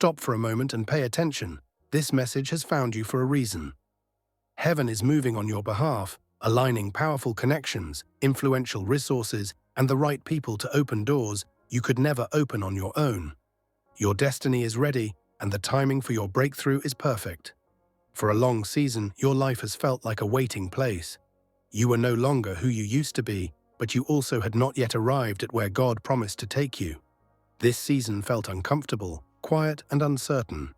Stop for a moment and pay attention. This message has found you for a reason. Heaven is moving on your behalf, aligning powerful connections, influential resources, and the right people to open doors you could never open on your own. Your destiny is ready, and the timing for your breakthrough is perfect. For a long season, your life has felt like a waiting place. You were no longer who you used to be, but you also had not yet arrived at where God promised to take you. This season felt uncomfortable, quiet, and uncertain.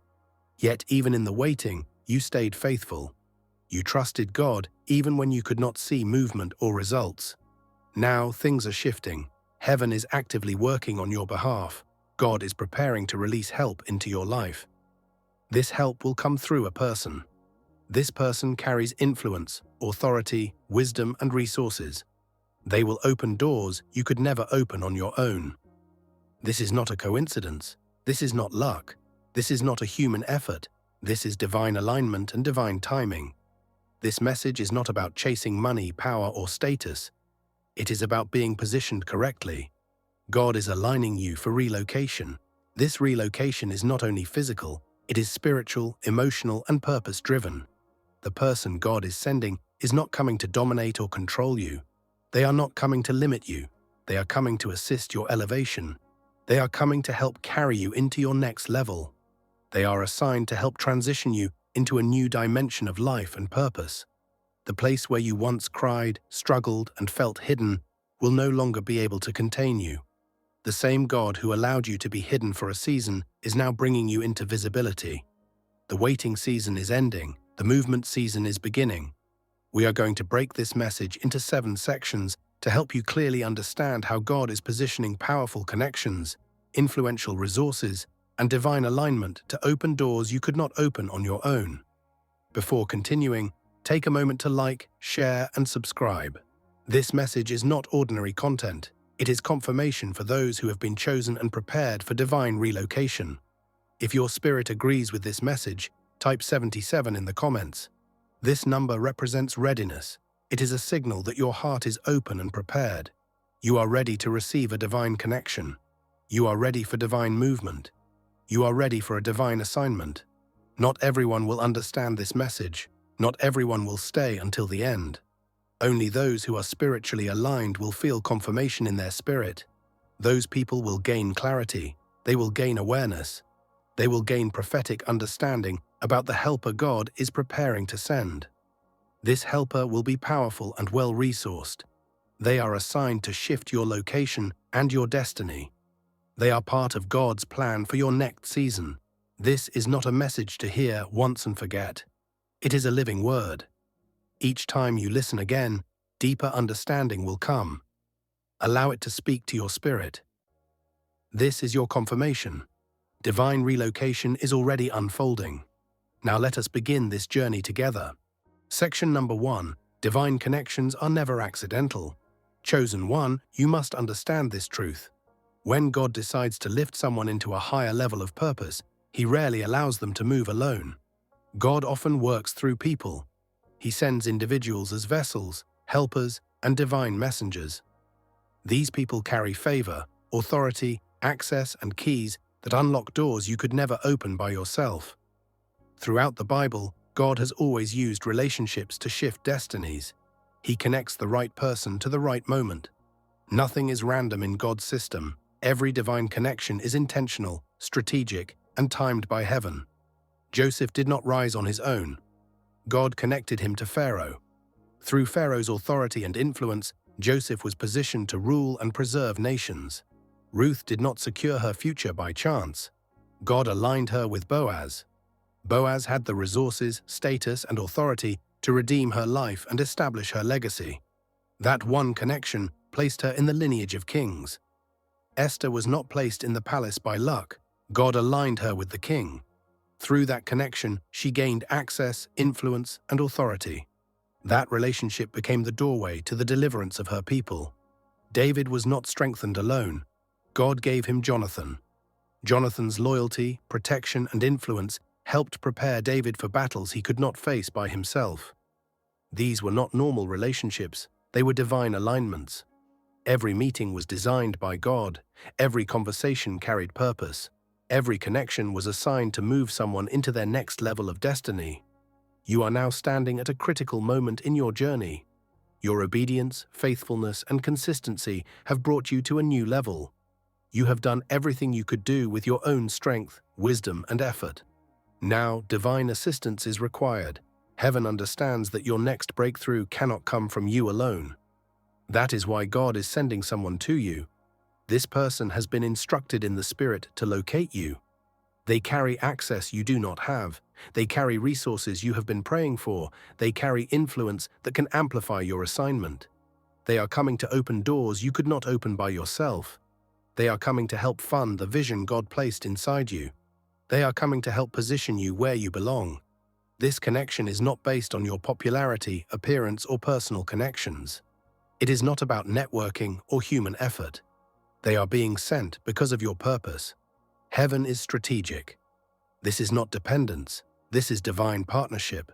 Yet even in the waiting, you stayed faithful. You trusted God even when you could not see movement or results. Now things are shifting. Heaven is actively working on your behalf. God is preparing to release help into your life. This help will come through a person. This person carries influence, authority, wisdom, and resources. They will open doors you could never open on your own. This is not a coincidence. This is not luck. This is not a human effort. This is divine alignment and divine timing. This message is not about chasing money, power, or status. It is about being positioned correctly. God is aligning you for relocation. This relocation is not only physical, it is spiritual, emotional, and purpose-driven. The person God is sending is not coming to dominate or control you. They are not coming to limit you. They are coming to assist your elevation. They are coming to help carry you into your next level. They are assigned to help transition you into a new dimension of life and purpose. The place where you once cried, struggled, and felt hidden will no longer be able to contain you. The same God who allowed you to be hidden for a season is now bringing you into visibility. The waiting season is ending. The movement season is beginning. We are going to break this message into 7 sections to help you clearly understand how God is positioning powerful connections, influential resources, and divine alignment to open doors you could not open on your own. Before continuing, take a moment to like, share, and subscribe. This message is not ordinary content. It is confirmation for those who have been chosen and prepared for divine relocation. If your spirit agrees with this message, type 77 in the comments. This number represents readiness. It is a signal that your heart is open and prepared. You are ready to receive a divine connection. You are ready for divine movement. You are ready for a divine assignment. Not everyone will understand this message. Not everyone will stay until the end. Only those who are spiritually aligned will feel confirmation in their spirit. Those people will gain clarity. They will gain awareness. They will gain prophetic understanding about the helper God is preparing to send. This helper will be powerful and well-resourced. They are assigned to shift your location and your destiny. They are part of God's plan for your next season. This is not a message to hear once and forget. It is a living word. Each time you listen again, deeper understanding will come. Allow it to speak to your spirit. This is your confirmation. Divine relocation is already unfolding. Now let us begin this journey together. Section number 1. Divine connections are never accidental. Chosen one, you must understand this truth. When God decides to lift someone into a higher level of purpose, He rarely allows them to move alone. God often works through people. He sends individuals as vessels, helpers, and divine messengers. These people carry favor, authority, access, and keys that unlock doors you could never open by yourself. Throughout the Bible, God has always used relationships to shift destinies. He connects the right person to the right moment. Nothing is random in God's system. Every divine connection is intentional, strategic, and timed by heaven. Joseph did not rise on his own. God connected him to Pharaoh. Through Pharaoh's authority and influence, Joseph was positioned to rule and preserve nations. Ruth did not secure her future by chance. God aligned her with Boaz. Boaz had the resources, status, and authority to redeem her life and establish her legacy. That one connection placed her in the lineage of kings. Esther was not placed in the palace by luck. God aligned her with the king. Through that connection, she gained access, influence, and authority. That relationship became the doorway to the deliverance of her people. David was not strengthened alone. God gave him Jonathan. Jonathan's loyalty, protection, and influence helped prepare David for battles he could not face by himself. These were not normal relationships, they were divine alignments. Every meeting was designed by God. Every conversation carried purpose. Every connection was assigned to move someone into their next level of destiny. You are now standing at a critical moment in your journey. Your obedience, faithfulness, and consistency have brought you to a new level. You have done everything you could do with your own strength, wisdom, and effort. Now, divine assistance is required. Heaven understands that your next breakthrough cannot come from you alone. That is why God is sending someone to you. This person has been instructed in the Spirit to locate you. They carry access you do not have. They carry resources you have been praying for. They carry influence that can amplify your assignment. They are coming to open doors you could not open by yourself. They are coming to help fund the vision God placed inside you. They are coming to help position you where you belong. This connection is not based on your popularity, appearance, or personal connections. It is not about networking or human effort. They are being sent because of your purpose. Heaven is strategic. This is not dependence. This is divine partnership.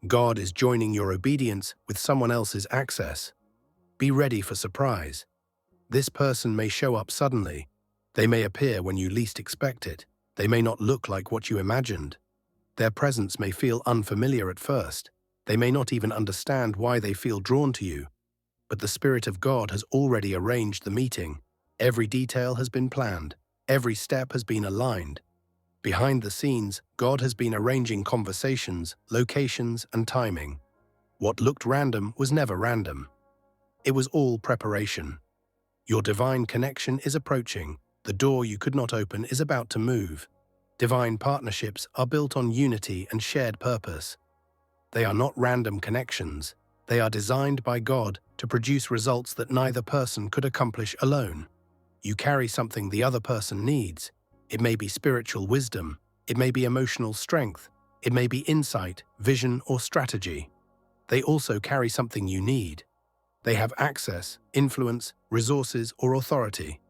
God is joining your obedience with someone else's access. Be ready for surprise. This person may show up suddenly. They may appear when you least expect it. They may not look like what you imagined. Their presence may feel unfamiliar at first. They may not even understand why they feel drawn to you. But the Spirit of God has already arranged the meeting. Every detail has been planned. Every step has been aligned. Behind the scenes, God has been arranging conversations, locations, and timing. What looked random was never random. It was all preparation. Your divine connection is approaching. The door you could not open is about to move. Divine partnerships are built on unity and shared purpose. They are not random connections. They are designed by God to produce results that neither person could accomplish alone. You carry something the other person needs. It may be spiritual wisdom. It may be emotional strength. It may be insight, vision, or strategy. They also carry something you need. They have access, influence, resources, or authority.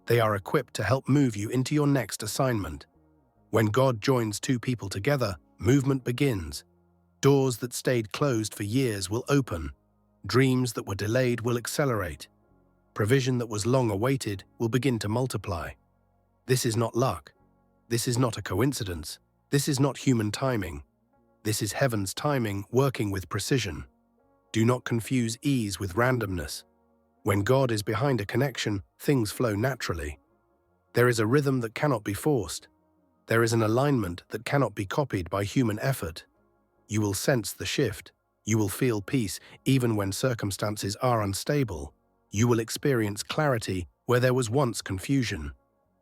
They are equipped to help move you into your next assignment. When God joins two people together, movement begins. Doors that stayed closed for years will open. Dreams that were delayed will accelerate. Provision that was long awaited will begin to multiply. This is not luck. This is not a coincidence. This is not human timing. This is heaven's timing working with precision. Do not confuse ease with randomness. When God is behind a connection, things flow naturally. There is a rhythm that cannot be forced. There is an alignment that cannot be copied by human effort. You will sense the shift. You will feel peace even when circumstances are unstable. You will experience clarity where there was once confusion.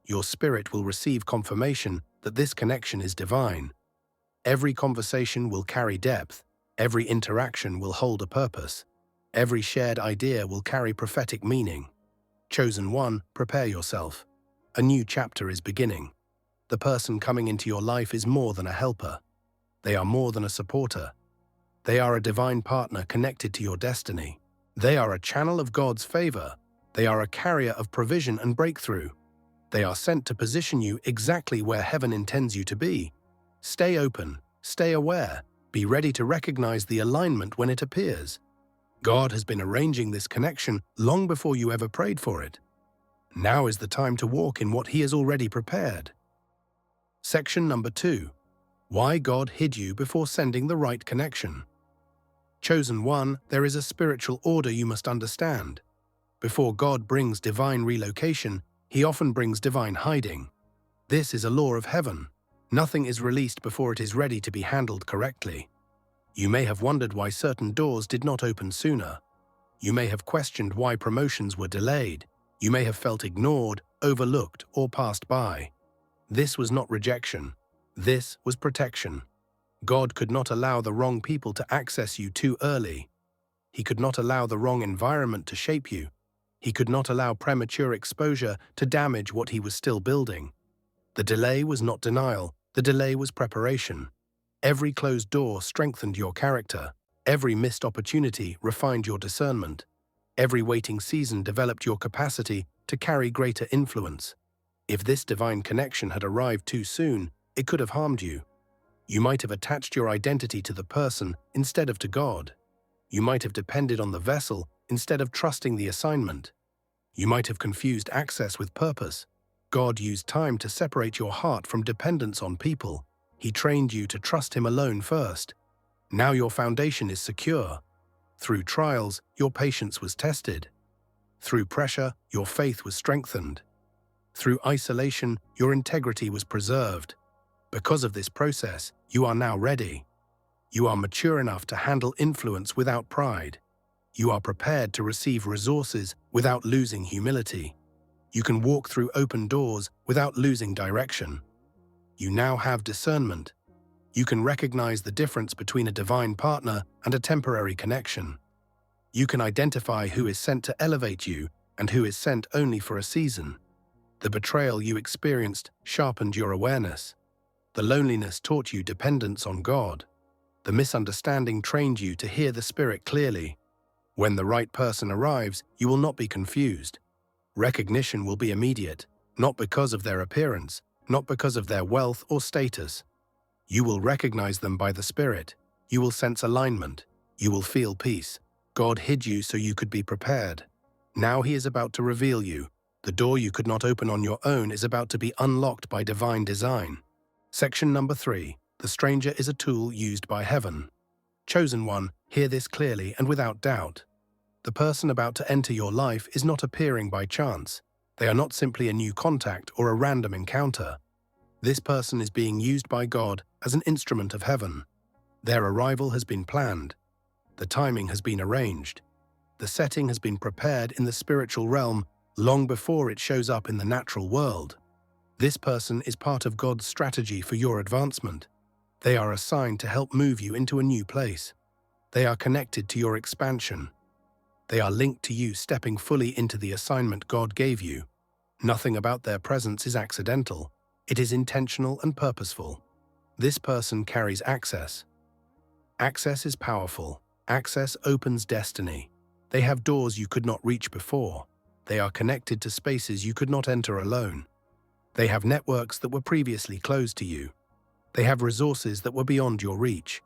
Your spirit will receive confirmation that this connection is divine. Every conversation will carry depth. Every interaction will hold a purpose. Every shared idea will carry prophetic meaning. Chosen one, prepare yourself. A new chapter is beginning. The person coming into your life is more than a helper. They are more than a supporter. They are a divine partner connected to your destiny. They are a channel of God's favor. They are a carrier of provision and breakthrough. They are sent to position you exactly where heaven intends you to be. Stay open, stay aware, be ready to recognize the alignment when it appears. God has been arranging this connection long before you ever prayed for it. Now is the time to walk in what He has already prepared. Section number 2. Why God hid you before sending the right connection. Chosen one, there is a spiritual order you must understand. Before God brings divine relocation, He often brings divine hiding. This is a law of heaven. Nothing is released before it is ready to be handled correctly. You may have wondered why certain doors did not open sooner. You may have questioned why promotions were delayed. You may have felt ignored, overlooked, or passed by. This was not rejection. This was protection. God could not allow the wrong people to access you too early. He could not allow the wrong environment to shape you. He could not allow premature exposure to damage what He was still building. The delay was not denial. The delay was preparation. Every closed door strengthened your character. Every missed opportunity refined your discernment. Every waiting season developed your capacity to carry greater influence. If this divine connection had arrived too soon, it could have harmed you. You might have attached your identity to the person instead of to God. You might have depended on the vessel instead of trusting the assignment. You might have confused access with purpose. God used time to separate your heart from dependence on people. He trained you to trust Him alone first. Now your foundation is secure. Through trials, your patience was tested. Through pressure, your faith was strengthened. Through isolation, your integrity was preserved. Because of this process, you are now ready. You are mature enough to handle influence without pride. You are prepared to receive resources without losing humility. You can walk through open doors without losing direction. You now have discernment. You can recognize the difference between a divine partner and a temporary connection. You can identify who is sent to elevate you and who is sent only for a season. The betrayal you experienced sharpened your awareness. The loneliness taught you dependence on God. The misunderstanding trained you to hear the Spirit clearly. When the right person arrives, you will not be confused. Recognition will be immediate, not because of their appearance, not because of their wealth or status. You will recognize them by the Spirit. You will sense alignment. You will feel peace. God hid you so you could be prepared. Now He is about to reveal you. The door you could not open on your own is about to be unlocked by divine design. Section number 3. The stranger is a tool used by heaven. Chosen one, hear this clearly and without doubt. The person about to enter your life is not appearing by chance. They are not simply a new contact or a random encounter. This person is being used by God as an instrument of heaven. Their arrival has been planned. The timing has been arranged. The setting has been prepared in the spiritual realm long before it shows up in the natural world. This person is part of God's strategy for your advancement. They are assigned to help move you into a new place. They are connected to your expansion. They are linked to you stepping fully into the assignment God gave you. Nothing about their presence is accidental. It is intentional and purposeful. This person carries access. Access is powerful. Access opens destiny. They have doors you could not reach before. They are connected to spaces you could not enter alone. They have networks that were previously closed to you. They have resources that were beyond your reach.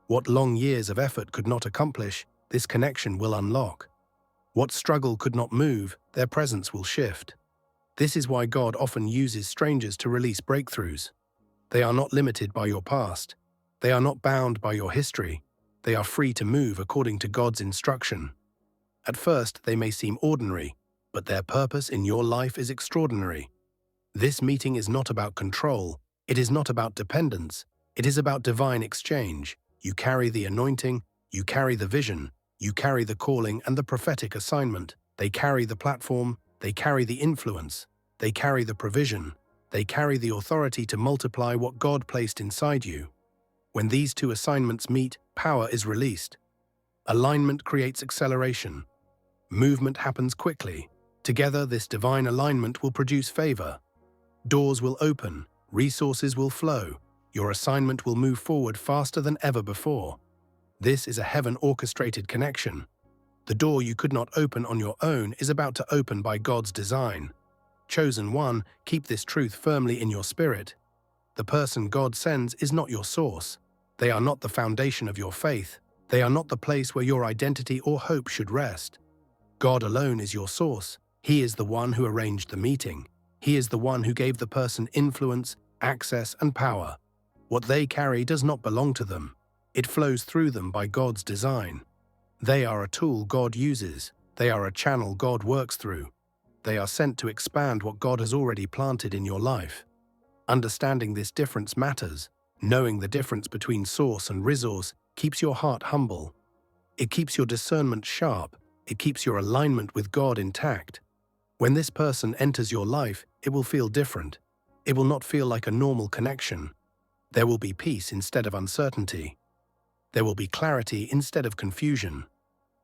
What long years of effort could not accomplish, this connection will unlock. What struggle could not move, their presence will shift. This is why God often uses strangers to release breakthroughs. They are not limited by your past. They are not bound by your history. They are free to move according to God's instruction. At first, they may seem ordinary, but their purpose in your life is extraordinary. This meeting is not about control. It is not about dependence. It is about divine exchange. You carry the anointing, you carry the vision, you carry the calling and the prophetic assignment. They carry the platform, they carry the influence, they carry the provision, they carry the authority to multiply what God placed inside you. When these two assignments meet, power is released. Alignment creates acceleration. Movement happens quickly. Together, this divine alignment will produce favor. Doors will open, resources will flow, your assignment will move forward faster than ever before. This is a heaven-orchestrated connection. The door you could not open on your own is about to open by God's design. Chosen one, keep this truth firmly in your spirit. The person God sends is not your source. They are not the foundation of your faith. They are not the place where your identity or hope should rest. God alone is your source. He is the one who arranged the meeting. He is the one who gave the person influence, access, and power. What they carry does not belong to them. It flows through them by God's design. They are a tool God uses. They are a channel God works through. They are sent to expand what God has already planted in your life. Understanding this difference matters. Knowing the difference between source and resource keeps your heart humble. It keeps your discernment sharp. It keeps your alignment with God intact. When this person enters your life, it will feel different. It will not feel like a normal connection. There will be peace instead of uncertainty. There will be clarity instead of confusion.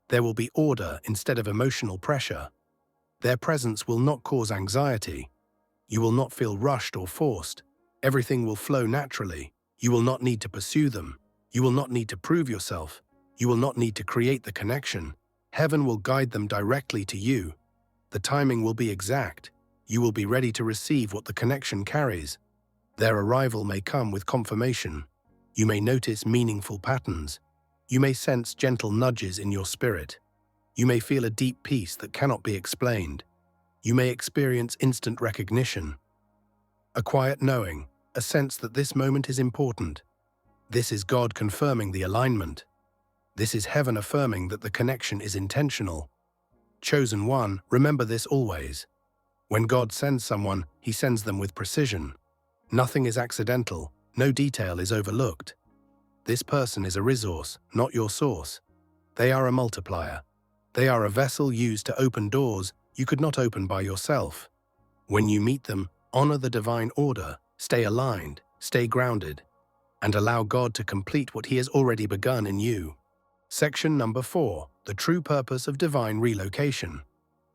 There will be order instead of emotional pressure. Their presence will not cause anxiety. You will not feel rushed or forced. Everything will flow naturally. You will not need to pursue them. You will not need to prove yourself. You will not need to create the connection. Heaven will guide them directly to you. The timing will be exact. You will be ready to receive what the connection carries. Their arrival may come with confirmation. You may notice meaningful patterns. You may sense gentle nudges in your spirit. You may feel a deep peace that cannot be explained. You may experience instant recognition, a quiet knowing, a sense that this moment is important. This is God confirming the alignment. This is heaven affirming that the connection is intentional. Chosen one, remember this always. When God sends someone, He sends them with precision. Nothing is accidental, no detail is overlooked. This person is a resource, not your source. They are a multiplier. They are a vessel used to open doors you could not open by yourself. When you meet them, honor the divine order, stay aligned, stay grounded, and allow God to complete what He has already begun in you. Section number 4, the true purpose of divine relocation.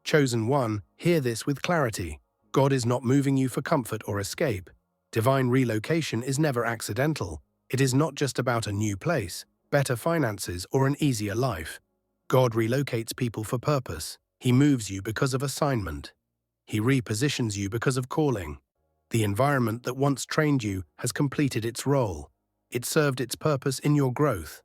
Chosen one, hear this with clarity. God is not moving you for comfort or escape. Divine relocation is never accidental. It is not just about a new place, better finances, or an easier life. God relocates people for purpose. He moves you because of assignment. He repositions you because of calling. The environment that once trained you has completed its role. It served its purpose in your growth.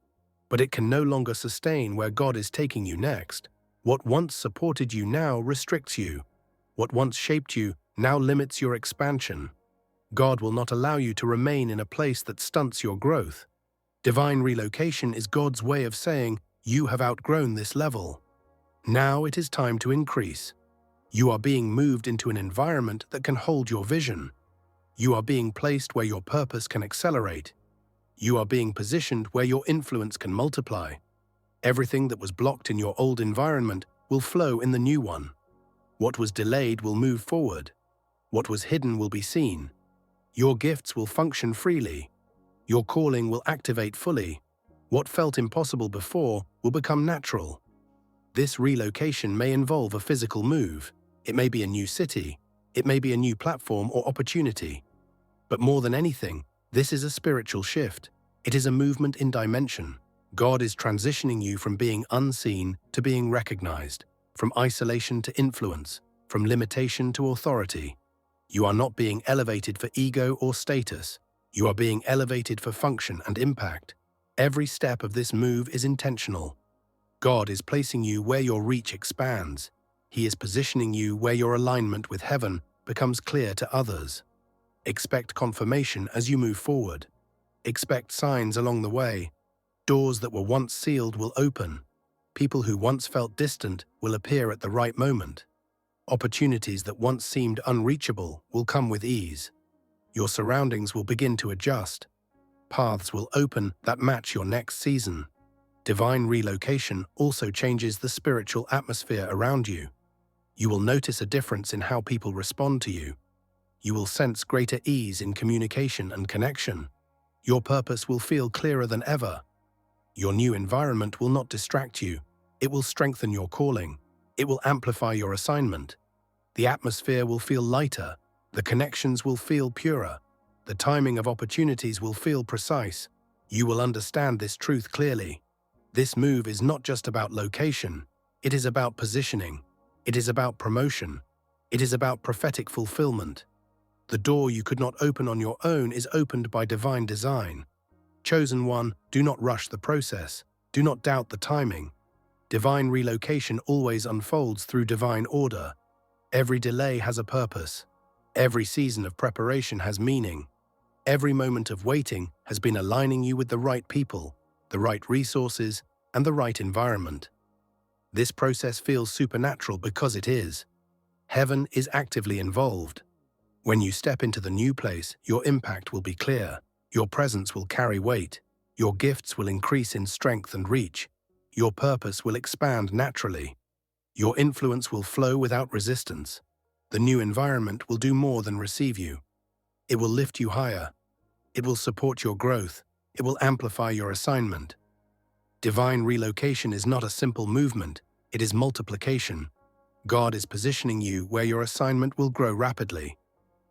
But it can no longer sustain where God is taking you next. What once supported you now restricts you. What once shaped you now limits your expansion. God will not allow you to remain in a place that stunts your growth. Divine relocation is God's way of saying, you have outgrown this level. Now it is time to increase. You are being moved into an environment that can hold your vision. You are being placed where your purpose can accelerate. You are being positioned where your influence can multiply. Everything that was blocked in your old environment will flow in the new one. What was delayed will move forward. What was hidden will be seen. Your gifts will function freely. Your calling will activate fully. What felt impossible before will become natural. This relocation may involve a physical move. It may be a new city. It may be a new platform or opportunity. But more than anything, this is a spiritual shift. It is a movement in dimension. God is transitioning you from being unseen to being recognized, from isolation to influence, from limitation to authority. You are not being elevated for ego or status. You are being elevated for function and impact. Every step of this move is intentional. God is placing you where your reach expands. He is positioning you where your alignment with heaven becomes clear to others. Expect confirmation as you move forward. Expect signs along the way. Doors that were once sealed will open. People who once felt distant will appear at the right moment. Opportunities that once seemed unreachable will come with ease. Your surroundings will begin to adjust. Paths will open that match your next season. Divine relocation also changes the spiritual atmosphere around you. You will notice a difference in how people respond to you. You will sense greater ease in communication and connection. Your purpose will feel clearer than ever. Your new environment will not distract you. It will strengthen your calling. It will amplify your assignment. The atmosphere will feel lighter. The connections will feel purer. The timing of opportunities will feel precise. You will understand this truth clearly. This move is not just about location. It is about positioning. It is about promotion. It is about prophetic fulfillment. The door you could not open on your own is opened by divine design. Chosen one, do not rush the process. Do not doubt the timing. Divine relocation always unfolds through divine order. Every delay has a purpose. Every season of preparation has meaning. Every moment of waiting has been aligning you with the right people, the right resources, and the right environment. This process feels supernatural because it is. Heaven is actively involved. When you step into the new place, your impact will be clear. Your presence will carry weight. Your gifts will increase in strength and reach. Your purpose will expand naturally. Your influence will flow without resistance. The new environment will do more than receive you. It will lift you higher. It will support your growth. It will amplify your assignment. Divine relocation is not a simple movement. It is multiplication. God is positioning you where your assignment will grow rapidly.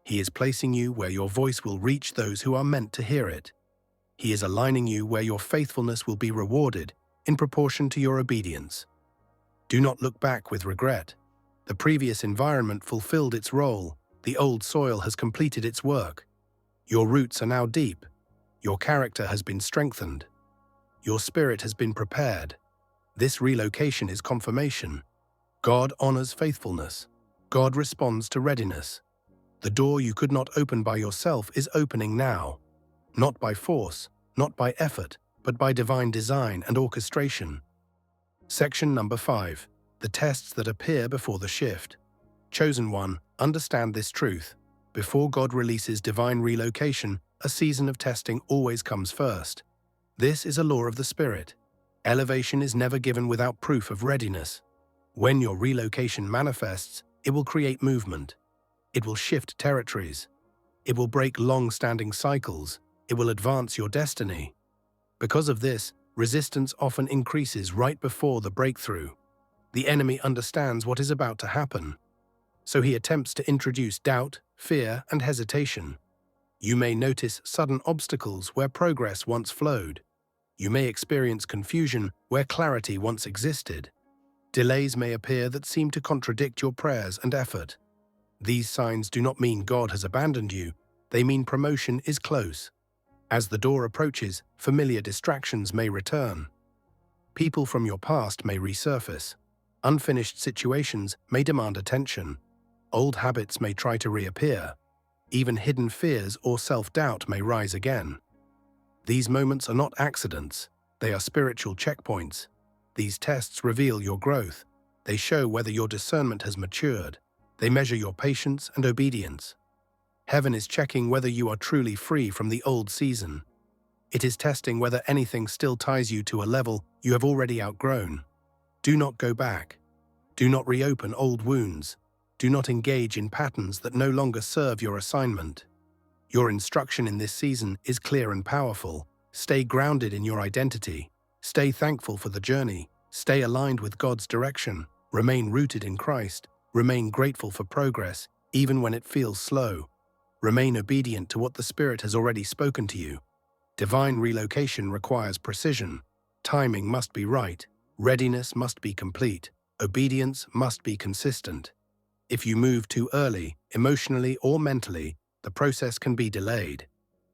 He is placing you where your voice will reach those who are meant to hear it. He is aligning you where your faithfulness will be rewarded in proportion to your obedience. Do not look back with regret. The previous environment fulfilled its role. The old soil has completed its work. Your roots are now deep. Your character has been strengthened. Your spirit has been prepared. This relocation is confirmation. God honors faithfulness. God responds to readiness. The door you could not open by yourself is opening now. Not by force, not by effort, but by divine design and orchestration. Section number 5. The tests that appear before the shift. Chosen one, understand this truth. Before God releases divine relocation, a season of testing always comes first. This is a law of the Spirit. Elevation is never given without proof of readiness. When your relocation manifests, it will create movement. It will shift territories. It will break long-standing cycles. It will advance your destiny. Because of this, resistance often increases right before the breakthrough. The enemy understands what is about to happen, so he attempts to introduce doubt, fear, and hesitation. You may notice sudden obstacles where progress once flowed. You may experience confusion where clarity once existed. Delays may appear that seem to contradict your prayers and effort. These signs do not mean God has abandoned you, they mean promotion is close. As the door approaches, familiar distractions may return. People from your past may resurface. Unfinished situations may demand attention. Old habits may try to reappear. Even hidden fears or self-doubt may rise again. These moments are not accidents, they are spiritual checkpoints. These tests reveal your growth. They show whether your discernment has matured. They measure your patience and obedience. Heaven is checking whether you are truly free from the old season. It is testing whether anything still ties you to a level you have already outgrown. Do not go back. Do not reopen old wounds. Do not engage in patterns that no longer serve your assignment. Your instruction in this season is clear and powerful. Stay grounded in your identity. Stay thankful for the journey. Stay aligned with God's direction. Remain rooted in Christ. Remain grateful for progress, even when it feels slow. Remain obedient to what the Spirit has already spoken to you. Divine relocation requires precision. Timing must be right. Readiness must be complete. Obedience must be consistent. If you move too early, emotionally or mentally, the process can be delayed.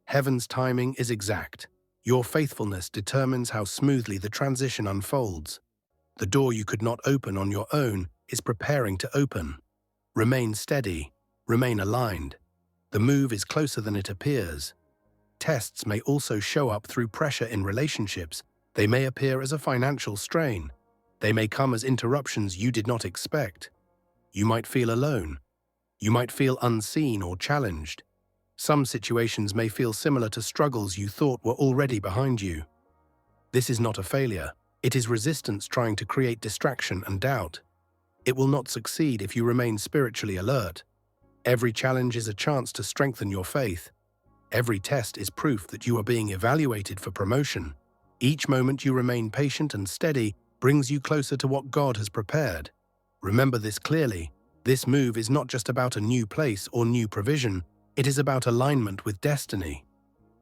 Heaven's timing is exact. Your faithfulness determines how smoothly the transition unfolds. The door you could not open on your own is preparing to open. Remain steady. Remain aligned. The move is closer than it appears. Tests may also show up through pressure in relationships. They may appear as a financial strain. They may come as interruptions you did not expect. You might feel alone. You might feel unseen or challenged. Some situations may feel similar to struggles you thought were already behind you. This is not a failure. It is resistance trying to create distraction and doubt. It will not succeed if you remain spiritually alert. Every challenge is a chance to strengthen your faith. Every test is proof that you are being evaluated for promotion. Each moment you remain patient and steady brings you closer to what God has prepared. Remember this clearly. This move is not just about a new place or new provision. It is about alignment with destiny.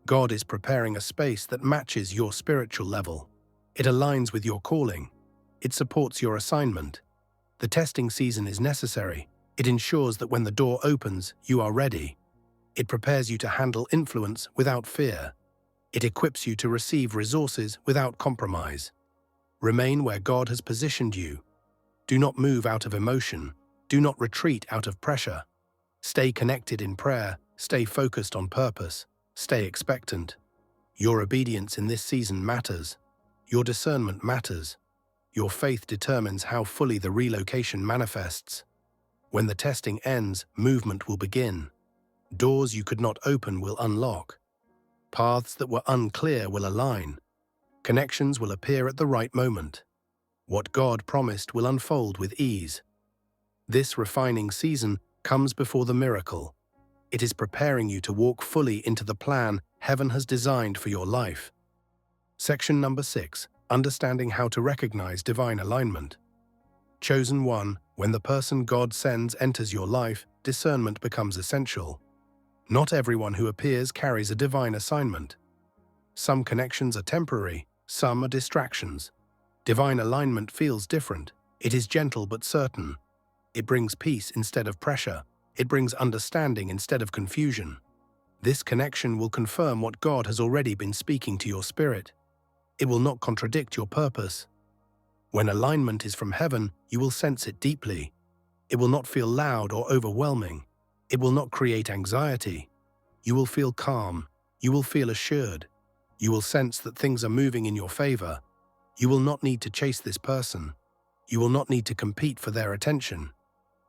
God is preparing a space that matches your spiritual level. It aligns with your calling. It supports your assignment. The testing season is necessary. It ensures that when the door opens, you are ready. It prepares you to handle influence without fear. It equips you to receive resources without compromise. Remain where God has positioned you. Do not move out of emotion. Do not retreat out of pressure. Stay connected in prayer. Stay focused on purpose. Stay expectant. Your obedience in this season matters. Your discernment matters. Your faith determines how fully the relocation manifests. When the testing ends, movement will begin. Doors you could not open will unlock. Paths that were unclear will align. Connections will appear at the right moment. What God promised will unfold with ease. This refining season comes before the miracle. It is preparing you to walk fully into the plan heaven has designed for your life. Section number 6. Understanding how to recognize divine alignment. Chosen one, when the person God sends enters your life, discernment becomes essential. Not everyone who appears carries a divine assignment. Some connections are temporary, some are distractions. Divine alignment feels different. It is gentle but certain. It brings peace instead of pressure. It brings understanding instead of confusion. This connection will confirm what God has already been speaking to your spirit. It will not contradict your purpose. When alignment is from heaven, you will sense it deeply. It will not feel loud or overwhelming. It will not create anxiety. You will feel calm. You will feel assured. You will sense that things are moving in your favor. You will not need to chase this person. You will not need to compete for their attention.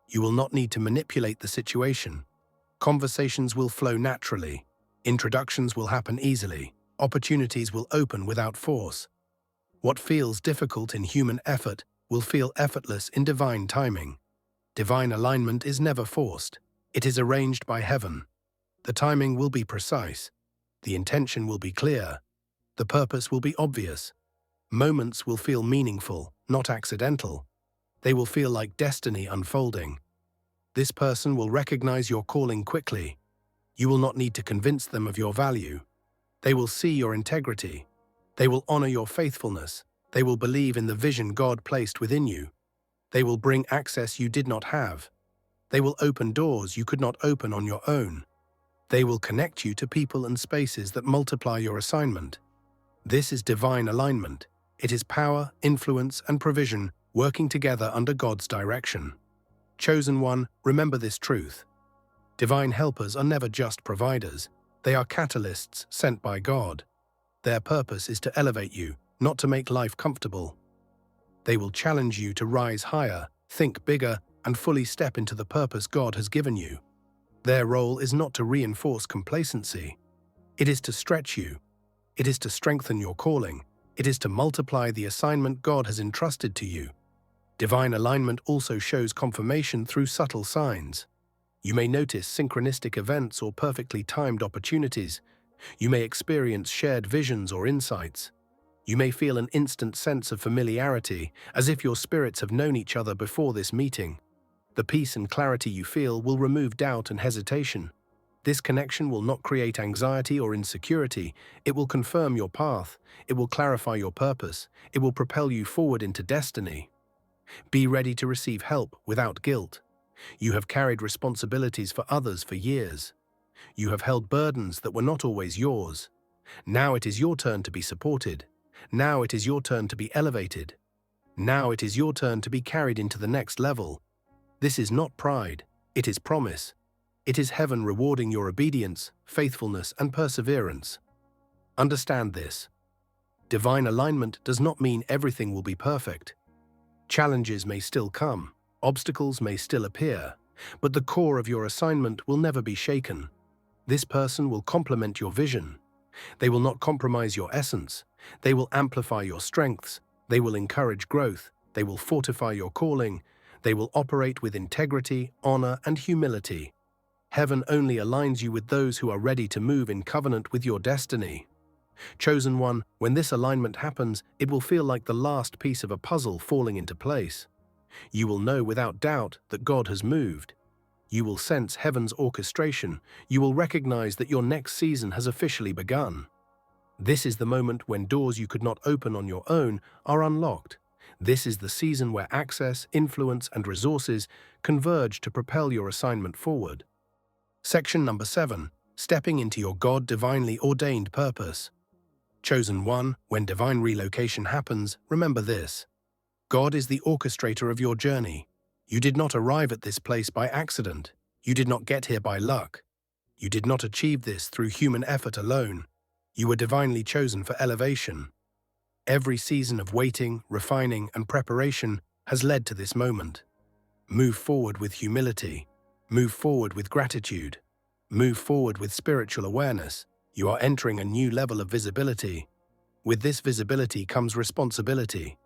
You will not need to manipulate the situation. Conversations will flow naturally. Introductions will happen easily. Opportunities will open without force. What feels difficult in human effort will feel effortless in divine timing. Divine alignment is never forced. It is arranged by heaven. The timing will be precise. The intention will be clear. The purpose will be obvious. Moments will feel meaningful, not accidental. They will feel like destiny unfolding. This person will recognize your calling quickly. You will not need to convince them of your value. They will see your integrity. They will honor your faithfulness. They will believe in the vision God placed within you. They will bring access you did not have. They will open doors you could not open on your own. They will connect you to people and spaces that multiply your assignment. This is divine alignment. It is power, influence, and provision working together under God's direction. Chosen one, remember this truth. Divine helpers are never just providers. They are catalysts sent by God. Their purpose is to elevate you, not to make life comfortable. They will challenge you to rise higher, think bigger, and fully step into the purpose God has given you. Their role is not to reinforce complacency. It is to stretch you. It is to strengthen your calling. It is to multiply the assignment God has entrusted to you. Divine alignment also shows confirmation through subtle signs. You may notice synchronistic events or perfectly timed opportunities. You may experience shared visions or insights. You may feel an instant sense of familiarity, as if your spirits have known each other before this meeting. The peace and clarity you feel will remove doubt and hesitation. This connection will not create anxiety or insecurity. It will confirm your path. It will clarify your purpose. It will propel you forward into destiny. Be ready to receive help without guilt. You have carried responsibilities for others for years. You have held burdens that were not always yours. Now it is your turn to be supported. Now it is your turn to be elevated. Now it is your turn to be carried into the next level. This is not pride. It is promise. It is heaven rewarding your obedience, faithfulness, and perseverance. Understand this. Divine alignment does not mean everything will be perfect. Challenges may still come. Obstacles may still appear, but the core of your assignment will never be shaken. This person will complement your vision. They will not compromise your essence. They will amplify your strengths. They will encourage growth. They will fortify your calling. They will operate with integrity, honor, and humility. Heaven only aligns you with those who are ready to move in covenant with your destiny. Chosen one, when this alignment happens, it will feel like the last piece of a puzzle falling into place. You will know without doubt that God has moved. You will sense heaven's orchestration. You will recognize that your next season has officially begun. This is the moment when doors you could not open on your own are unlocked. This is the season where access, influence, and resources converge to propel your assignment forward. Section number 7. Stepping into your God-divinely ordained purpose. Chosen one, when divine relocation happens, remember this. God is the orchestrator of your journey. You did not arrive at this place by accident. You did not get here by luck. You did not achieve this through human effort alone. You were divinely chosen for elevation. Every season of waiting, refining, and preparation has led to this moment. Move forward with humility. Move forward with gratitude. Move forward with spiritual awareness. You are entering a new level of visibility. With this visibility comes responsibility.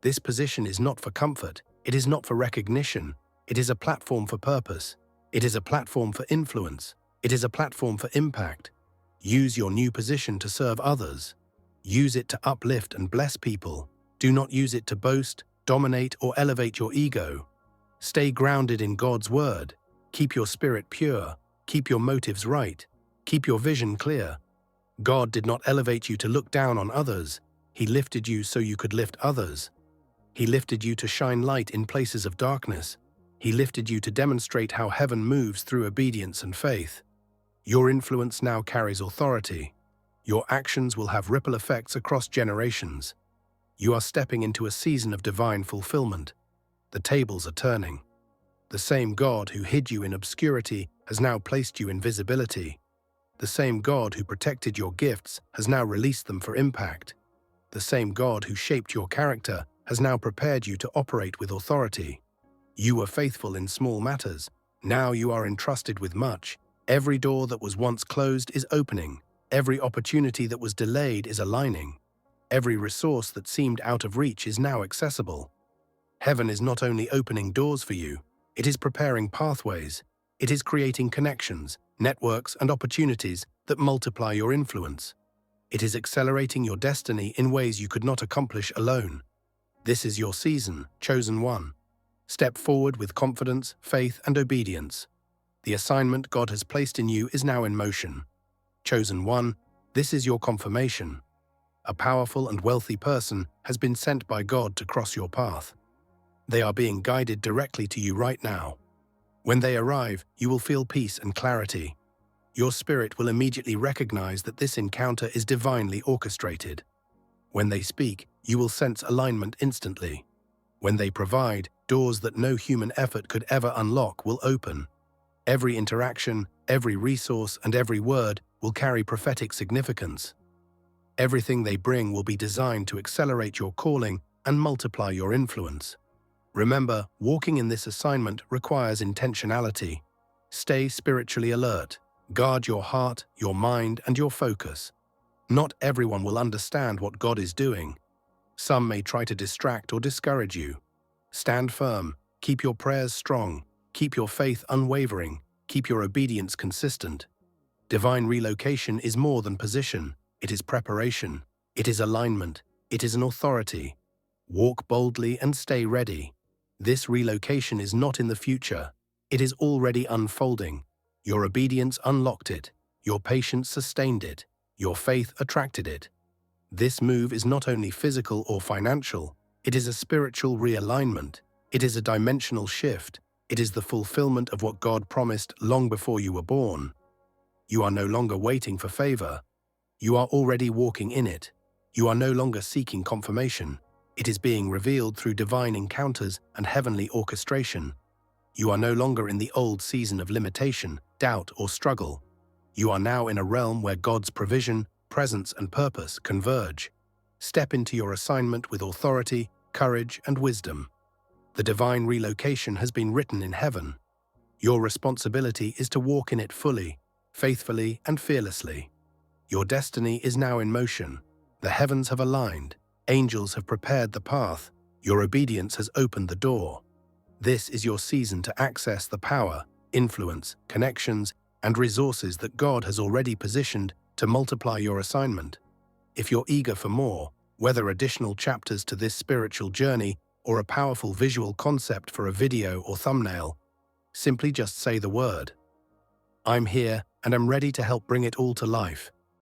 This position is not for comfort. It is not for recognition. It is a platform for purpose. It is a platform for influence. It is a platform for impact. Use your new position to serve others. Use it to uplift and bless people. Do not use it to boast, dominate, or elevate your ego. Stay grounded in God's word. Keep your spirit pure. Keep your motives right. Keep your vision clear. God did not elevate you to look down on others. He lifted you so you could lift others. He lifted you to shine light in places of darkness. He lifted you to demonstrate how heaven moves through obedience and faith. Your influence now carries authority. Your actions will have ripple effects across generations. You are stepping into a season of divine fulfillment. The tables are turning. The same God who hid you in obscurity has now placed you in visibility. The same God who protected your gifts has now released them for impact. The same God who shaped your character has now prepared you to operate with authority. You were faithful in small matters. Now you are entrusted with much. Every door that was once closed is opening. Every opportunity that was delayed is aligning. Every resource that seemed out of reach is now accessible. Heaven is not only opening doors for you, it is preparing pathways. It is creating connections, networks, and opportunities that multiply your influence. It is accelerating your destiny in ways you could not accomplish alone. This is your season, chosen one. Step forward with confidence, faith, and obedience. The assignment God has placed in you is now in motion. Chosen one, this is your confirmation. A powerful and wealthy person has been sent by God to cross your path. They are being guided directly to you right now. When they arrive, you will feel peace and clarity. Your spirit will immediately recognize that this encounter is divinely orchestrated. When they speak, you will sense alignment instantly. When they provide, doors that no human effort could ever unlock will open. Every interaction, every resource, and every word will carry prophetic significance. Everything they bring will be designed to accelerate your calling and multiply your influence. Remember, walking in this assignment requires intentionality. Stay spiritually alert. Guard your heart, your mind, and your focus. Not everyone will understand what God is doing. Some may try to distract or discourage you. Stand firm, keep your prayers strong, keep your faith unwavering, keep your obedience consistent. Divine relocation is more than position. It is preparation. It is alignment. It is an authority. Walk boldly and stay ready. This relocation is not in the future. It is already unfolding. Your obedience unlocked it. Your patience sustained it. Your faith attracted it. This move is not only physical or financial. It is a spiritual realignment. It is a dimensional shift. It is the fulfillment of what God promised long before you were born. You are no longer waiting for favor. You are already walking in it. You are no longer seeking confirmation. It is being revealed through divine encounters and heavenly orchestration. You are no longer in the old season of limitation, doubt, or struggle. You are now in a realm where God's provision, presence, and purpose converge. Step into your assignment with authority, courage, and wisdom. The divine relocation has been written in heaven. Your responsibility is to walk in it fully, faithfully, and fearlessly. Your destiny is now in motion. The heavens have aligned. Angels have prepared the path. Your obedience has opened the door. This is your season to access the power, influence, connections, and resources that God has already positioned to multiply your assignment. If you're eager for more, whether additional chapters to this spiritual journey or a powerful visual concept for a video or thumbnail, simply just say the word. I'm here and I'm ready to help bring it all to life.